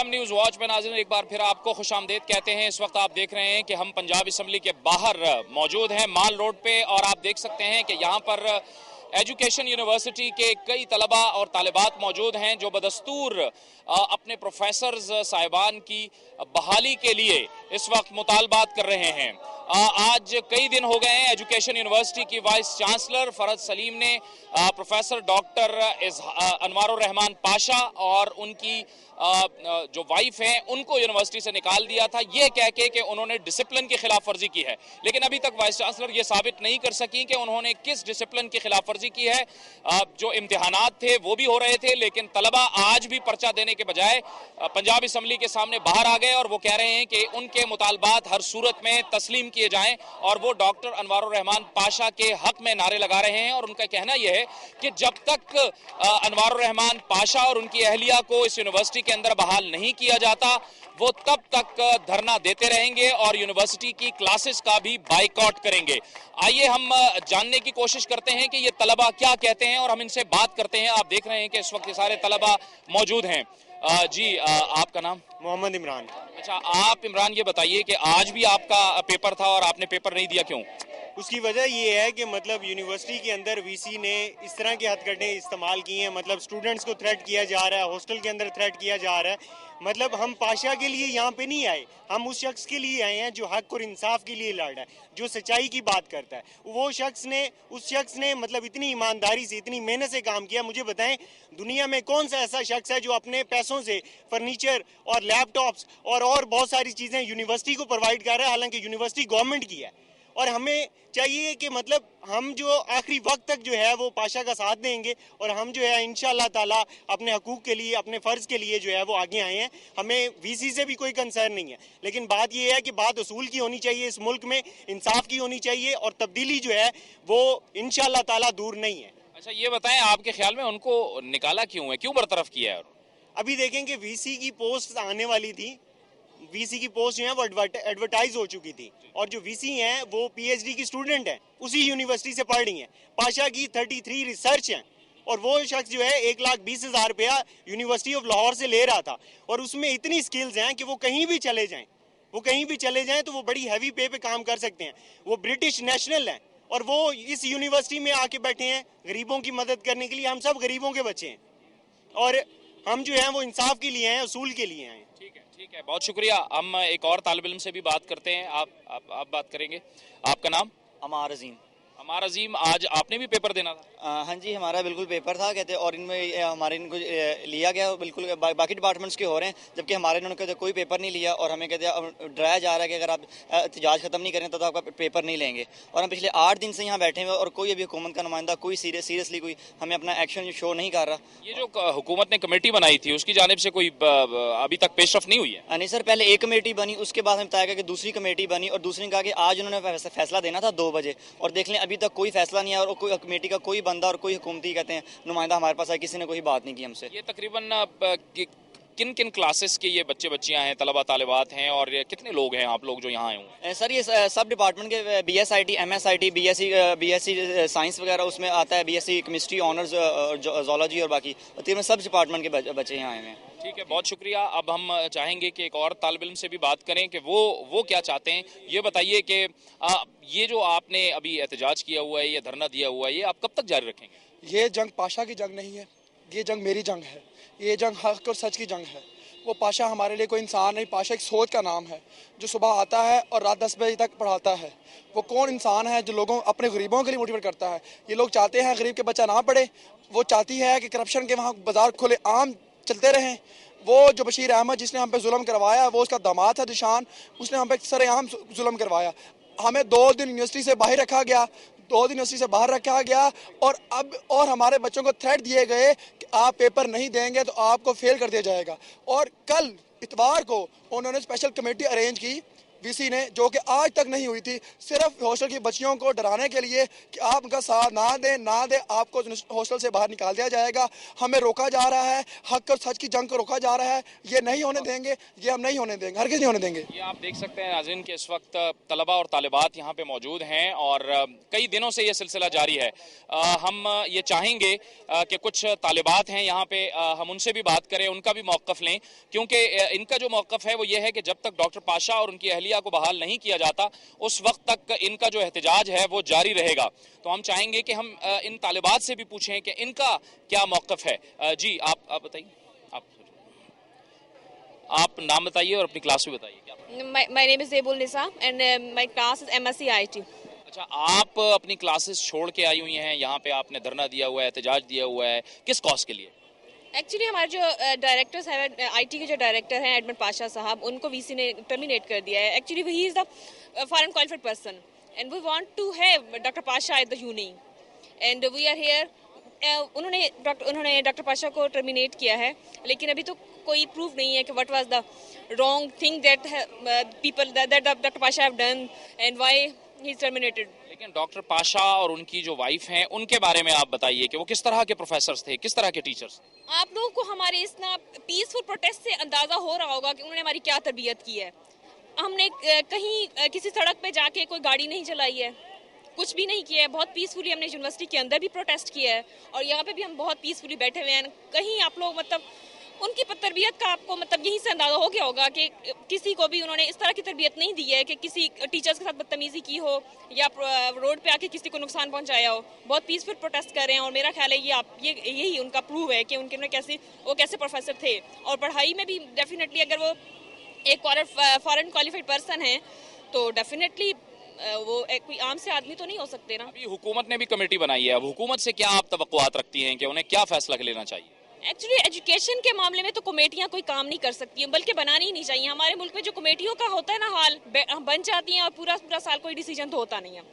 News watch में नाज़रीन एक बार फिर आपको खुशामदीद कहते हैं। इस वक्त आप देख रहे हैं कि हम पंजाब असम्बली के बाहर मौजूद हैं माल रोड पे, और आप देख सकते हैं कि यहाँ पर एजुकेशन यूनिवर्सिटी के कई तलबा और तालिबात मौजूद हैं जो बदस्तूर अपने प्रोफेसर्स साहिबान की बहाली के लिए इस वक्त मुतालबात कर रहे हैं। आज कई दिन हो गए हैं एजुकेशन यूनिवर्सिटी की वाइस चांसलर फरहद सलीम ने प्रोफेसर डॉक्टर अनवारुर रहमान पाशा और उनकी जो वाइफ हैं उनको यूनिवर्सिटी से निकाल दिया था, ये कह के कि उन्होंने डिसिप्लिन की खिलाफ वर्जी की है। लेकिन अभी तक वाइस चांसलर ये साबित नहीं कर सकी कि उन्होंने किस डिसिप्लिन की खिलाफ वर्जी की है। जो इम्तिहानात थे वो भी हो रहे थे, लेकिन तलबा आज भी पर्चा देने के बजाय पंजाब असम्बली के सामने बाहर आ गए और वो कह रहे हैं कि उनके मुतालबात हर सूरत में तस्लीम किए जाएं, और वो डॉक्टर अनवारुर रहमान पाशा के हक में नारे लगा रहे हैं। और उनका कहना यह है कि जब तक अनवारुर रहमान पाशा और उनकी अहलिया को इस यूनिवर्सिटी के अंदर बहाल नहीं किया जाता, वो तब तक धरना देते रहेंगे और यूनिवर्सिटी की क्लासेस का भी बाइकआउट करेंगे। आइए हम जानने की कोशिश करते हैं कि ये तलबा क्या कहते हैं और हम इनसे बात करते हैं। आप देख रहे हैं कि इस वक्त ये सारे तलबा मौजूद हैं। जी, आपका नाम? मोहम्मद इमरान। अच्छा, आप इमरान ये बताइए कि आज भी आपका पेपर था और आपने पेपर नहीं दिया, क्यों? उसकी वजह ये है कि मतलब यूनिवर्सिटी के अंदर वीसी ने इस तरह की हथकंडे इस्तेमाल की हैं, मतलब स्टूडेंट्स को थ्रेट किया जा रहा है, हॉस्टल के अंदर थ्रेट किया जा रहा है। मतलब हम पाशा के लिए यहाँ पे नहीं आए, हम उस शख्स के लिए आए हैं जो हक और इंसाफ के लिए लड़ रहा है, जो सच्चाई की बात करता है। उस शख्स ने मतलब इतनी ईमानदारी से, इतनी मेहनत से काम किया। मुझे बताएं, दुनिया में कौन सा ऐसा शख्स है जो अपने पैसों से फर्नीचर और लैपटॉप्स और बहुत सारी चीज़ें यूनिवर्सिटी को प्रोवाइड कर रहा है, हालांकि यूनिवर्सिटी गवर्नमेंट की है। और हमें चाहिए कि मतलब हम जो आखिरी वक्त तक जो है वो पाशा का साथ देंगे, और हम जो है इंशाअल्लाह ताला अपने हकूक़ के लिए, अपने फ़र्ज़ के लिए जो है वो आगे आए हैं। हमें वीसी से भी कोई कंसर्न नहीं है, लेकिन बात ये है कि बात उसूल की होनी चाहिए, इस मुल्क में इंसाफ की होनी चाहिए, और तब्दीली जो है वो इंशाअल्लाह ताला दूर नहीं है। अच्छा, ये बताएं, आपके ख्याल में उनको निकाला क्यों है, क्यों बरतरफ किया है? अभी देखेंगे, वीसी की पोस्ट आने वाली थी, वीसी की पोस्ट जो है वो एडवर्टाइज हो चुकी थी, और जो वीसी हैं वो पीएचडी की स्टूडेंट हैं, उसी यूनिवर्सिटी से पढ़ रही हैं। पाशा की 33 रिसर्च हैं, और वो शख्स जो है 1,20,000 रुपया यूनिवर्सिटी ऑफ लाहौर से ले रहा था, और उसमें इतनी स्किल्स हैं कि वो कहीं भी चले जाएं, तो वो बड़ी हैवी पे काम कर सकते हैं। वो ब्रिटिश नेशनल हैं, और वो इस यूनिवर्सिटी में आके बैठे हैं गरीबों की मदद करने के लिए। हम सब गरीबों के बच्चे हैं, और हम जो हैं वो इंसाफ के लिए हैं, उसूल के लिए हैं। ठीक है, बहुत शुक्रिया। हम एक और तालिब इल्म से भी बात करते हैं। आप बात करेंगे। आपका नाम? अमार अजीम। अमार अजीम, आज आपने भी पेपर देना था? हाँ जी, हमारा बिल्कुल पेपर था, कहते, और इनमें हमारे इनको लिया गया, बिल्कुल बाकी डिपार्टमेंट्स के हो रहे हैं, जबकि हमारे इन्होंने कहते कोई पेपर नहीं लिया, और हमें कहते डराया जा रहा है कि अगर आप एहतजाज ख़त्म नहीं करें तो आपका पेपर नहीं लेंगे। और हम पिछले 8 दिन से यहाँ बैठे हुए, और कोई अभी हुकूमत का नुमाइंदा कोई सीरियसली कोई हमें अपना एक्शन शो नहीं कर रहा। ये जो हुकूमत ने कमेटी बनाई थी उसकी जानिब से कोई अभी तक पेशरफ नहीं हुई है? नहीं सर, पहले एक कमेटी बनी, उसके बाद हमें बताया गया कि दूसरी कमेटी बनी, और दूसरी ने कहा कि आज उन्होंने फैसला देना था 2 बजे, और देख लें अभी तक कोई फैसला नहीं है, और कोई कमेटी का कोई बंदा और कोई हुकूमती कहते हैं नुमाइंदा हमारे पास है, किसी ने कोई बात नहीं की हमसे। ये तकरीबन किन किन क्लासेस के ये बच्चियां हैं, तलबा तालिबात हैं, और कितने लोग हैं आप लोग जो यहाँ आए हुए? सर ये सब डिपार्टमेंट के BSIT, MSIT, BSc साइंस वगैरह उसमें आता है, BSc केमिस्ट्री ऑनर्स, जोलॉजी, और बाकी तकरीबन सब डिपार्टमेंट के बच्चे यहाँ आए हैं। ठीक है, बहुत शुक्रिया। अब हम चाहेंगे कि एक और तालिब इल्म से भी बात करें कि वो क्या चाहते हैं। ये बताइए कि ये जो आपने अभी एहतजाज किया हुआ है, ये धरना दिया हुआ है, ये आप कब तक जारी रखेंगे? ये जंग पाशा की जंग नहीं है, ये जंग मेरी जंग है, ये जंग हक और सच की जंग है। वो पाशा हमारे लिए कोई इंसान नहीं, पाशा एक सोच का नाम है जो सुबह आता है और रात 10 बजे तक पढ़ाता है। वो कौन इंसान है जो लोगों अपने गरीबों के लिए मोटिवेट करता है? ये लोग चाहते हैं गरीब के बच्चा ना पढ़े, वो चाहती है कि करप्शन के वहाँ बाजार खुले आम चलते रहें। वो जो बशीर अहमद जिसने हम पे जुल्म करवाया, वो उसका दामाद था दिशान, उसने हम पे सरेआम जुल्म करवाया। हमें 2 दिन यूनिवर्सिटी से बाहर रखा गया, 2 दिन यूनिवर्सिटी से बाहर रखा गया, और हमारे बच्चों को थ्रेट दिए गए कि आप पेपर नहीं देंगे तो आपको फेल कर दिया जाएगा। और कल इतवार को उन्होंने स्पेशल कमेटी अरेंज की, वीसी ने, जो कि आज तक नहीं हुई थी, सिर्फ हॉस्टल की बच्चियों को डराने के लिए कि आप उनका साथ ना दें आपको हॉस्टल से बाहर निकाल दिया जाएगा। हमें रोका जा रहा है, हक और सच की जंग को रोका जा रहा है। ये नहीं होने देंगे, ये हम नहीं होने देंगे, हरगिज़ नहीं होने देंगे। ये आप देख सकते हैं नाज़रीन कि इस वक्त तलबा और तालिबात यहाँ पे मौजूद हैं और कई दिनों से ये सिलसिला जारी है। हम ये चाहेंगे कि कुछ तालिबात हैं यहाँ पे, हम उनसे भी बात करें, उनका भी मौक़िफ़ लें, क्योंकि इनका जो मौक़िफ़ है वो ये है कि जब तक डॉक्टर पाशा और उनकी अहलिया को बहाल नहीं किया जाता उस वक्त तक इनका जो एहतजाज है वो जारी रहेगा। तो हम चाहेंगे कि हम इन तालिबात से भी पूछें कि इनका क्या मौक़िफ़ है। जी आप बताइए, आप नाम बताइए और अपनी क्लास भी बताइए। क्या My name is Zebul Nisa and my class is MSc IT. अच्छा, आप अपनी क्लासेस छोड़ के आई हुई हैं, यहाँ पे आपने धरना दिया हुआ है, एहतजाज दिया हुआ है, किस कॉज के लिए? एक्चुअली हमारे जो डायरेक्टर्स हैं, आईटी के जो डायरेक्टर हैं एडमंड पाशा साहब, उनको वीसी ने टर्मिनेट कर दिया है। Actually he is the foreign qualified person and we want to have doctor Pasha at the uni and we are here. उन्होंने डॉक्टर पाशा को टर्मिनेट किया है, लेकिन अभी तो कोई प्रूफ नहीं है कि what was the wrong thing that people that doctor Pasha have done and why he is terminated. लेकिन डॉक्टर पाशा और उनकी जो वाइफ हैं उनके बारे में आप बताइए कि वो किस तरह के प्रोफेसर्स थे, किस तरह के टीचर्स? आप लोगों को हमारे इस ना पीसफुल प्रोटेस्ट से अंदाजा हो रहा होगा कि उन्होंने हमारी क्या तरबियत की है। हमने कहीं किसी सड़क पे जाके कोई गाड़ी नहीं चलाई है, कुछ भी नहीं किया है। बहुत पीसफुली हमने यूनिवर्सिटी के अंदर भी प्रोटेस्ट किया है और यहाँ पे भी हम बहुत पीसफुली बैठे हुए हैं। कहीं आप लोग उनकी तरबियत का आपको यहीं से अंदाजा हो गया होगा कि किसी को भी उन्होंने इस तरह की तरबियत नहीं दी है कि किसी टीचर्स के साथ बदतमीजी की हो या रोड पे आके किसी को नुकसान पहुंचाया हो। बहुत पीसफुल प्रोटेस्ट कर रहे हैं और मेरा ख्याल है यही उनका प्रूव है कि वो कैसे प्रोफेसर थे। और पढ़ाई में भी डेफिनेटली अगर वो एक फॉरेन क्वालिफाइड पर्सन है तो डेफिनेटली वो कोई आम से आदमी तो नहीं हो सकते ना। अभी हुकूमत ने भी कमेटी बनाई है, अब हुकूमत से क्या आप तवक्कुआत रखती हैं कि उन्हें क्या फैसला लेना चाहिए? एक्चुअली एजुकेशन के मामले में तो कमेटियां कोई काम नहीं कर सकती हैं, बल्कि बनानी ही नहीं चाहिए। हमारे मुल्क में जो कमेटियों का होता है ना हाल, बन जाती हैं और पूरा साल कोई डिसीजन तो होता नहीं है।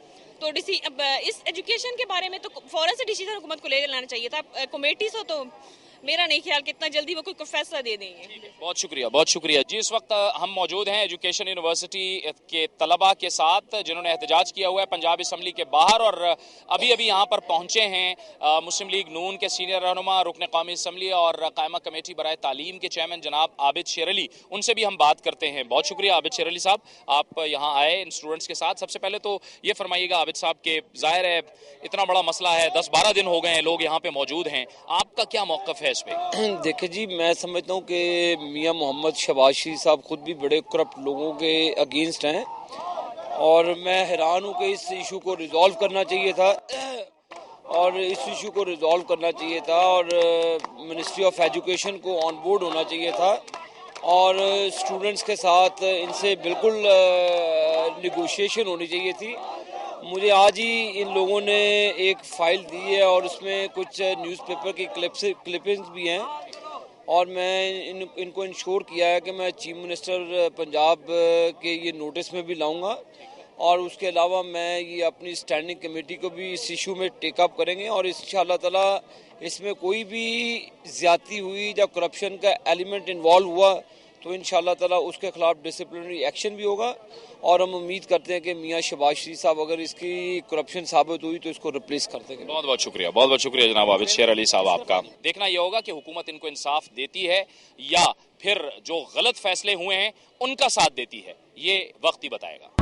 तो इस एजुकेशन के बारे में तो फौरन से डिसीजन हुकूमत को ले लेना चाहिए था। कमेटी से तो मेरा नहीं ख्याल कि इतना जल्दी वो कोई फैसला दे देंगे। बहुत शुक्रिया, बहुत शुक्रिया जी। इस वक्त हम मौजूद हैं एजुकेशन यूनिवर्सिटी के तलबा के साथ जिन्होंने एहतजाज किया हुआ है पंजाब असम्बली के बाहर और अभी यहाँ पर पहुंचे हैं मुस्लिम लीग नून के सीनियर रहनुमा, रुकन कौमी असम्बली और कायमा कमेटी बराए तालीम के चेयरमैन जनाब आबिद शेर अली। उनसे भी हम बात करते हैं। बहुत शुक्रिया आबिद शेर अली साहब, आप यहाँ आए इन स्टूडेंट्स के साथ। सबसे पहले तो ये फरमाइएगा आबिद साहब के ज़ाहिर है इतना बड़ा मसला है, 10-12 दिन हो गए हैं लोग यहाँ पे मौजूद हैं, आपका क्या मौक़िफ़ है इस पे? देखिए जी, मैं समझता हूँ कि मियाँ मोहम्मद शहबाज शरीफ साहब खुद भी बड़े करप्ट लोगों के अगेंस्ट हैं और मैं हैरान हूँ कि इस इशू को रिजॉल्व करना चाहिए था और मिनिस्ट्री ऑफ एजुकेशन को ऑन बोर्ड होना चाहिए था और स्टूडेंट्स के साथ इनसे बिल्कुल निगोशिएशन होनी चाहिए थी। मुझे आज ही इन लोगों ने एक फ़ाइल दी है और उसमें कुछ न्यूज़पेपर की क्लिपिंग्स भी हैं और मैं इनको इंश्योर किया है कि मैं चीफ मिनिस्टर पंजाब के ये नोटिस में भी लाऊंगा और उसके अलावा मैं ये अपनी स्टैंडिंग कमेटी को भी इस इशू में टेकअप करेंगे और इंशाअल्लाह ताला इसमें कोई भी ज़्यादती हुई या करप्शन का एलिमेंट इन्वॉल्व हुआ तो इंशाअल्लाह ताला उसके खिलाफ डिसिप्लिनरी एक्शन भी होगा और हम उम्मीद करते हैं कि मियाँ शहबाज शरीफ साहब अगर इसकी करप्शन साबित हुई तो इसको रिप्लेस कर देंगे। बहुत बहुत शुक्रिया जनाब आबिद शेर अली साहब आपका। देखना यह होगा कि हुकूमत इनको इंसाफ देती है या फिर जो गलत फैसले हुए हैं उनका साथ देती है, ये वक्त ही बताएगा।